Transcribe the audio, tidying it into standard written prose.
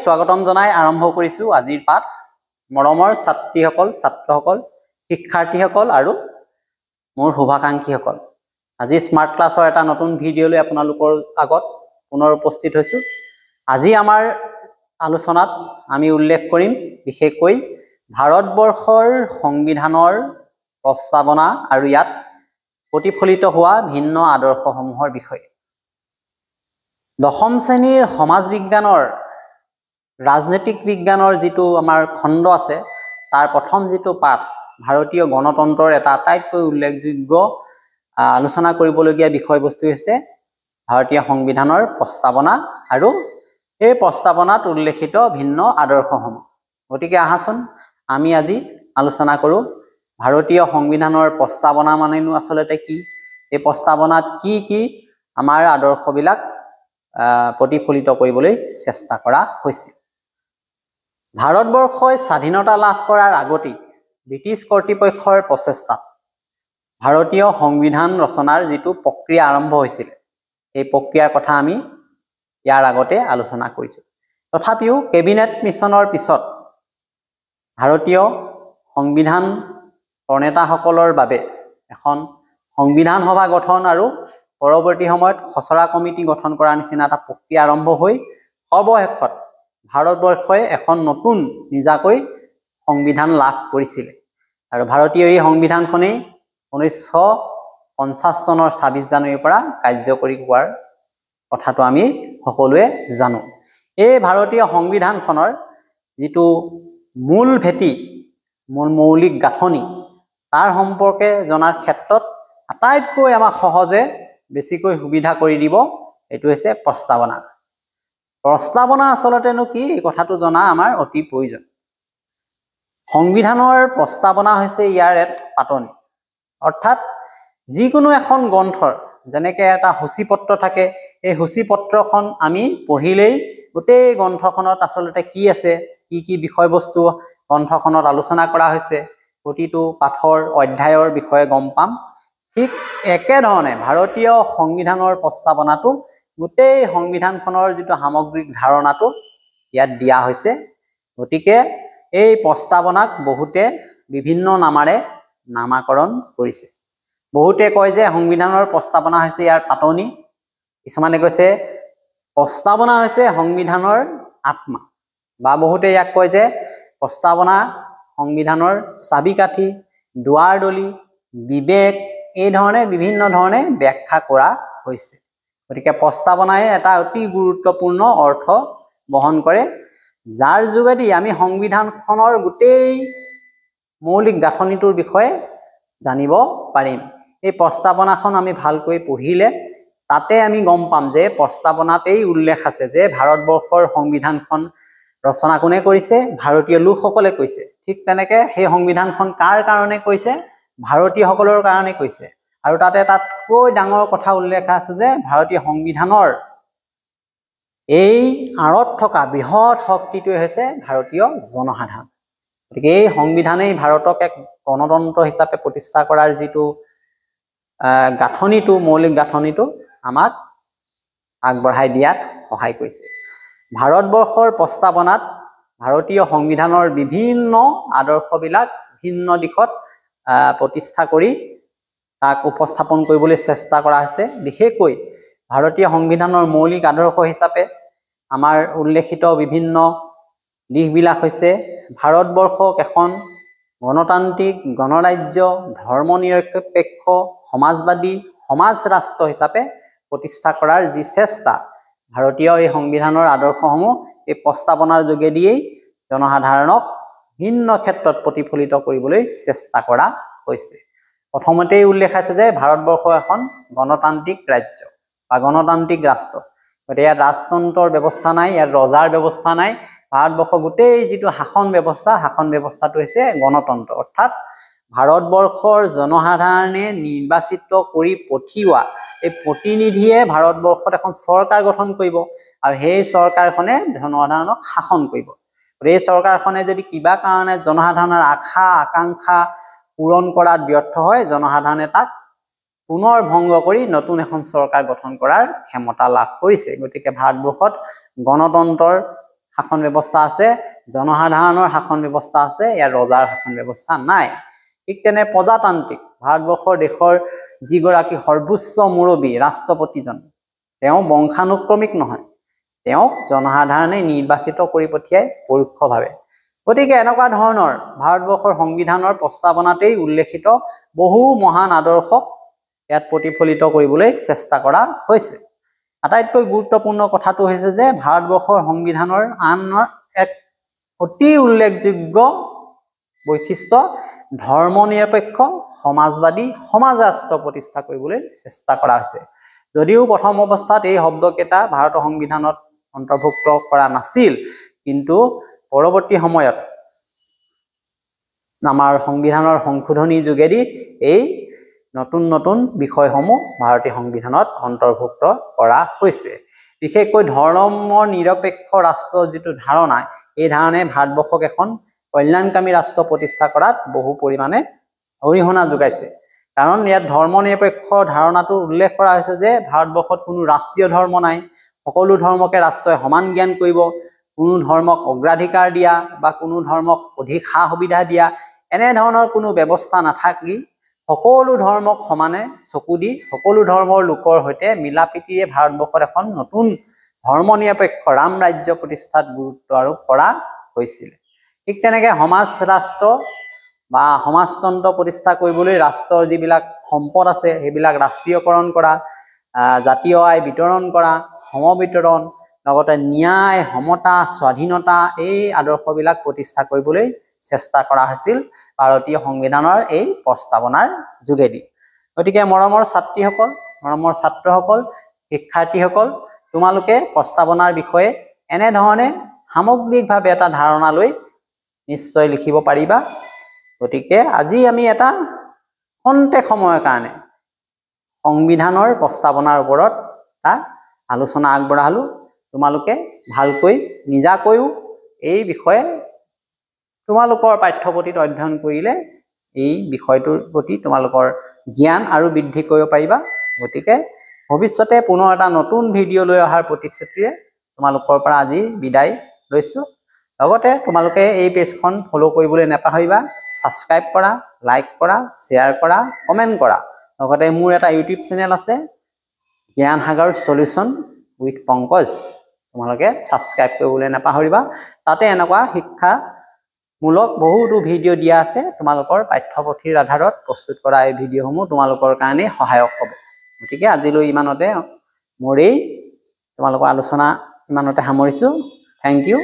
স্বাগতম জনাই আৰম্ভ কৰিছো আজিৰ পাঠ মৰমৰ ছাত্ৰীসকল ছাত্ৰসকল শিক্ষাৰ্থীসকল আৰু মোৰ শুভাকাংক্ষীসকল আজি স্মাৰ্ট ক্লাছৰ এটা নতুন ভিডিঅ' লৈ আপোনালোকৰ আগত পুনৰ উপস্থিত হৈছো আজি আমাৰ আলোচনাত আমি উল্লেখ কৰিম বিশেষকৈ ভাৰতবৰ্ষৰ সংবিধানৰ প্ৰস্তাৱনা আৰু ইয়াত প্ৰতিফলিত হোৱা ভিন্ন আদৰ্শসমূহৰ বিষয়ে দশম শ্ৰেণীৰ সমাজ বিজ্ঞানৰ ৰাজনৈতিক বিজ্ঞানৰ যেটো আমাৰ খণ্ড আছে তাৰ প্ৰথম যেটো পাঠ ভাৰতীয় গণতন্ত্ৰৰ এটা আটাইতকৈ উল্লেখযোগ্য আলোচনা কৰিবলগীয়া বিষয়বস্তু হৈছে ভাৰতীয় সংবিধানৰ প্ৰস্তাৱনা আৰু এই প্ৰস্তাৱনাত উল্লেখিত ভিন্ন আদৰ্শসমূহ গতিকে আহাচোন আমি আজি আলোচনা কৰো ভাৰতীয় সংবিধানৰ প্ৰস্তাৱনা মানেনো আসলতে কি এই প্ৰস্তাৱনাত কি আমাৰ আদৰ্শবিলাক প্ৰতিফলিত কৰিবলৈ চেষ্টা কৰা হৈছিল ভাৰতবৰ্ষই স্বাধীনতা লাভ কৰাৰ আগতেই ব্ৰিটিছ কৰ্তৃপক্ষৰ প্ৰচেষ্টাত ভাৰতীয় সংবিধান ৰচনাৰ যেটো প্ৰক্ৰিয়া আৰম্ভ হৈছিল এই প্ৰক্ৰিয়াৰ কথা আমি ইয়াৰ আগতে আলোচনা কৰিছো তথাপিও কেবিনেট মিছনৰ পিছত ভাৰতীয় সংবিধান প্ৰণেতাসকলৰ বাবে এখন সংবিধান সভা গঠন আৰু পৰৱৰ্তী সময়ত খচৰা কমিটি গঠন কৰাৰ নিচিনা এটা প্ৰক্ৰিয়া আৰম্ভ হৈ সৰ্বশেষত ভাৰতবৰ্ষই এখন নতুন নিজাকৈ সংবিধান লাভ কৰিছিল আৰু ভাৰতীয় এই সংবিধানখনেই 1950 চনৰ 26 জানুৱাৰীৰ পৰা কাৰ্যকৰী হোৱাৰ কথাটো আমি সকলোৱে জানো এই ভাৰতীয় সংবিধানখনৰ যেটো মূল ভেটি মূল মৌলিক গাঁথনি তাৰ সম্পৰ্কে জনাৰ ক্ষেত্ৰত আটাইতকৈ আমাক সহজে বেছিকৈ সুবিধা কৰি দিব এটো হৈছে প্ৰস্তাৱনা আসলতেনো কি এই কথাটো জনা আমাৰ অতি প্ৰয়োজন সংবিধানৰ প্ৰস্তাৱনা হৈছে ইয়াৰ এক পাতনি অৰ্থাৎ যিকোনো এখন গ্ৰন্থৰ যেনেকৈ এটা সূচীপত্ৰ থাকে এই সূচীপত্ৰখন আমি পঢ়িলেই গোটেই গ্ৰন্থখনত আসলতে কি আছে কি বিষয়বস্তু গ্ৰন্থখনত আলোচনা কৰা হৈছে প্ৰতিটো পাঠৰ অধ্যায়ৰ বিষয়ে গম পাম ঠিক একেধৰণে ভাৰতীয় সংবিধানৰ প্ৰস্তাৱনাটো গোটেই সংবিধানখনৰ যেটো সামগ্ৰিক ধাৰণাটো ইয়াত দিয়া হৈছে গতিকে এই প্ৰস্তাৱনাক বহুতে বিভিন্ন নামেৰে নামাকৰণ কৰিছে বহুতে কয় যে সংবিধানৰ প্ৰস্তাৱনা হৈছে ইয়াৰ পাতনি কিছুমানে কৈছে প্ৰস্তাৱনা হৈছে সংবিধানৰ আত্মা বা বহুতে ইয়াক কয় যে প্ৰস্তাৱনা সংবিধানৰ চাবিকাঠি দুৱাৰদলি বিবেক এই ধৰণে বিভিন্ন ধৰণে ব্যাখ্যা কৰা হৈছে গতিকে প্ৰস্তাৱনাই এটা অতি গুৰুত্বপূৰ্ণ অৰ্থ বহন কৰে যাৰ যোগেদি আমি সংবিধানখনৰ গোটেই মৌলিক গাঁথনিটোৰ বিষয়ে জানিব পাৰিম এই প্ৰস্তাৱনাখন আমি ভালকৈ পঢ়িলে তাতে আমি গম পাম যে প্ৰস্তাৱনাতেই উল্লেখ আছে যে ভাৰতবৰ্ষৰ সংবিধানখন ৰচনা কোনে কৰিছে ভাৰতীয় লোকসকলে কৈছে ঠিক তেনেকে সেই সংবিধানখন কাৰ কাৰণে কৈছে ভাৰতীয়সকলৰ কাৰণে কৈছে আৰু তাতকৈ ডাঙৰ কথা উল্লেখ আছে যে ভাৰতীয় সংবিধানৰ এই আঁৰত থকা বৃহৎ শক্তিটোৱে হৈছে ভাৰতীয় জনসাধাৰণ গতিকে এই সংবিধানেই ভাৰতক এক গণতন্ত্ৰ হিচাপে প্ৰতিষ্ঠা কৰাৰ যেটো গাঁথনিটো মৌলিক গাঁথনিটো আমাক আগবঢ়াই দিয়াত সহায় কৰিছে ভাৰতবৰ্ষৰ প্ৰস্তাৱনাত ভাৰতীয় সংবিধানৰ বিভিন্ন আদৰ্শবিলাক ভিন্ন দিশত প্ৰতিষ্ঠা কৰি তাক উপস্থাপন কৰিবলৈ চেষ্টা কৰা হৈছে বিশেষকৈ ভাৰতীয় সংবিধানৰ মৌলিক আদৰ্শ হিচাপে আমাৰ উল্লেখিত বিভিন্ন দিশবিলাক হৈছে ভাৰতবৰ্ষক এখন গণতান্ত্ৰিক গণৰাজ্য ধৰ্মনিৰপেক্ষ সমাজবাদী সমাজ ৰাষ্ট্ৰ হিচাপে প্ৰতিষ্ঠা কৰাৰ যি চেষ্টা ভাৰতীয় এই সংবিধানৰ আদৰ্শসমূহ এই প্ৰস্তাৱনাৰ যোগেদিয়েই জনসাধাৰণক ভিন্ন ক্ষেত্ৰত প্ৰতিফলিত কৰিবলৈ চেষ্টা কৰা হৈছে প্ৰথমতেই উল্লেখ আছে যে ভাৰতবৰ্ষ এখন গণতান্ত্ৰিক ৰাজ্য বা গণতান্ত্ৰিক ৰাষ্ট্ৰ গতিকে ইয়াত ৰাজতন্ত্ৰৰ ব্যৱস্থা নাই ইয়াত ৰজাৰ ব্যৱস্থা নাই ভাৰতবৰ্ষ গোটেই যেটো শাসন ব্যৱস্থাটো হৈছে গণতন্ত্ৰ অৰ্থাৎ ভাৰতবৰ্ষৰ জনসাধাৰণে নিৰ্বাচিত কৰি পঠিওৱা এই প্ৰতিনিধিয়ে ভাৰতবৰ্ষত এখন চৰকাৰ গঠন কৰিব আৰু সেই চৰকাৰখনে জনসাধাৰণক শাসন কৰিব এই চৰকাৰখনে যদি কিবা কাৰণে জনসাধাৰণৰ আশা আকাংক্ষা পূৰণ কৰাত ব্যৰ্থ হয় জনসাধাৰণে তাক পুনৰ ভংগ কৰি নতুন এখন চৰকাৰ গঠন কৰাৰ ক্ষমতা লাভ কৰিছে গতিকে ভাৰতবৰ্ষত গণতন্ত্ৰৰ শাসন ব্যৱস্থা আছে, জনসাধাৰণৰ শাসন ব্যৱস্থা আছে, ইয়াৰ ৰজাৰ শাসন ব্যৱস্থা নাই। ঠিক তেনে প্ৰজাতান্ত্ৰিক ভাৰতবৰ্ষৰ দেশৰ যিগৰাকী সৰ্বোচ্চ মুৰব্বী ৰাষ্ট্ৰপতিজন, তেওঁ বংশানুক্ৰমিক নহয়, তেওঁক জনসাধাৰণে নিৰ্বাচিত কৰি পঠিয়াই পৰোক্ষভাৱে। গতিকে এনেকুৱা ধৰণৰ ভাৰতবৰ্ষৰ সংবিধানৰ প্ৰস্তাৱনাতেই উল্লেখিত বহু মহান আদৰ্শক ইয়াত প্ৰতিফলিত কৰিবলৈ চেষ্টা কৰা হৈছে। আটাইতকৈ গুৰুত্বপূৰ্ণ কথাটো হৈছে যে ভাৰতবৰ্ষৰ সংবিধানৰ আন এক অতি উল্লেখযোগ্য বৈশিষ্ট্য ধৰ্মনিৰপেক্ষ সমাজবাদী সমাজ ৰাষ্ট্ৰ প্ৰতিষ্ঠা কৰিবলৈ চেষ্টা কৰা হৈছে। যদিও প্ৰথম অৱস্থাত এই শব্দকেইটা ভাৰতৰ সংবিধানত অন্তৰ্ভুক্ত কৰা নাছিল, কিন্তু পৰৱৰ্তী সময়ত আমাৰ সংবিধানৰ সংশোধনীৰ যোগেদি এই নতুন নতুন বিষয়সমূহ ভাৰতীয় সংবিধানত অন্তৰ্ভুক্ত কৰা হৈছে। বিশেষকৈ ধৰ্মৰ নিৰপেক্ষ ৰাষ্ট্ৰৰ যিটো ধাৰণা, এই ধাৰণাই ভাৰতবৰ্ষক এখন কল্যাণকামী ৰাষ্ট্ৰ প্ৰতিষ্ঠা কৰাত বহু পৰিমাণে অৰিহণা যোগাইছে। কাৰণ ইয়াত ধৰ্ম নিৰপেক্ষ ধাৰণাটো উল্লেখ কৰা হৈছে যে ভাৰতবৰ্ষত কোনো ৰাষ্ট্ৰীয় ধৰ্ম নাই, সকলো ধৰ্মকে ৰাষ্ট্ৰই সমান জ্ঞান কৰিব, কোনো ধৰ্মক অগ্ৰাধিকাৰ দিয়া বা কোনো ধৰ্মক অধিক সা সুবিধা দিয়া এনেধৰণৰ কোনো ব্যৱস্থা নাথাকি সকলো ধৰ্মক সমানে চকু দি সকলো ধৰ্মৰ লোকৰ সৈতে মিলা প্ৰীতিৰে ভাৰতবৰ্ষত এখন নতুন ধৰ্ম নিৰপেক্ষ ৰাম ৰাজ্য প্ৰতিষ্ঠাত গুৰুত্ব আৰোপ কৰা হৈছিল। ঠিক তেনেকৈ সমাজ ৰাষ্ট্ৰ বা সমাজতন্ত্ৰ প্ৰতিষ্ঠা কৰিবলৈ ৰাষ্ট্ৰৰ যিবিলাক সম্পদ আছে সেইবিলাক ৰাষ্ট্ৰীয়কৰণ কৰা, জাতীয় আয় বিতৰণ কৰা, সমবিতৰণ, লগতে ন্যায়, সমতা, স্বাধীনতা এই আদৰ্শবিলাক প্ৰতিষ্ঠা কৰিবলৈ চেষ্টা কৰা হৈছিল ভাৰতীয় সংবিধানৰ এই প্ৰস্তাৱনাৰ যোগেদি। গতিকে মৰমৰ ছাত্ৰীসকল, মৰমৰ ছাত্ৰসকল, শিক্ষাৰ্থীসকল, তোমালোকে প্ৰস্তাৱনাৰ বিষয়ে এনেধৰণে সামগ্ৰিকভাৱে এটা ধাৰণা লৈ নিশ্চয় লিখিব পাৰিবা। গতিকে আজি আমি এটা খন্তেক সময়ৰ কাৰণে সংবিধানৰ প্ৰস্তাৱনাৰ ওপৰত এটা আলোচনা আগবঢ়ালোঁ। তোমালোকে ভালকৈ নিজাকৈও এই বিষয়ে তোমালোকৰ পাঠ্যপুথিত অধ্যয়ন কৰিলে এই বিষয়টোৰ প্ৰতি তোমালোকৰ জ্ঞান আৰু বৃদ্ধি কৰিব পাৰিবা। গতিকে ভৱিষ্যতে পুনৰ এটা নতুন ভিডিঅ' লৈ অহাৰ প্ৰতিশ্ৰুতিৰে তোমালোকৰ পৰা আজি বিদায় লৈছোঁ। লগতে তোমালোকে এই পেজখন ফ'ল' কৰিবলৈ নাপাহৰিবা। ছাবস্ক্ৰাইব কৰা, লাইক কৰা, শ্বেয়াৰ কৰা, কমেণ্ট কৰা। লগতে মোৰ এটা ইউটিউব চেনেল আছে, জ্ঞান সাগৰ সলিউশ্যন উইথ পংকজ, তোমালোকে ছাবস্ক্ৰাইব কৰিবলৈ নাপাহৰিবা। তাতে এনেকুৱা শিক্ষামূলক বহুতো ভিডিঅ' দিয়া আছে। তোমালোকৰ পাঠ্যপুথিৰ আধাৰত প্ৰস্তুত কৰা এই ভিডিঅ'সমূহ তোমালোকৰ কাৰণে সহায়ক হ'ব। গতিকে আজিলৈ ইমানতে মোৰ এই তোমালোকৰ আলোচনা ইমানতে সামৰিছোঁ। Thank U.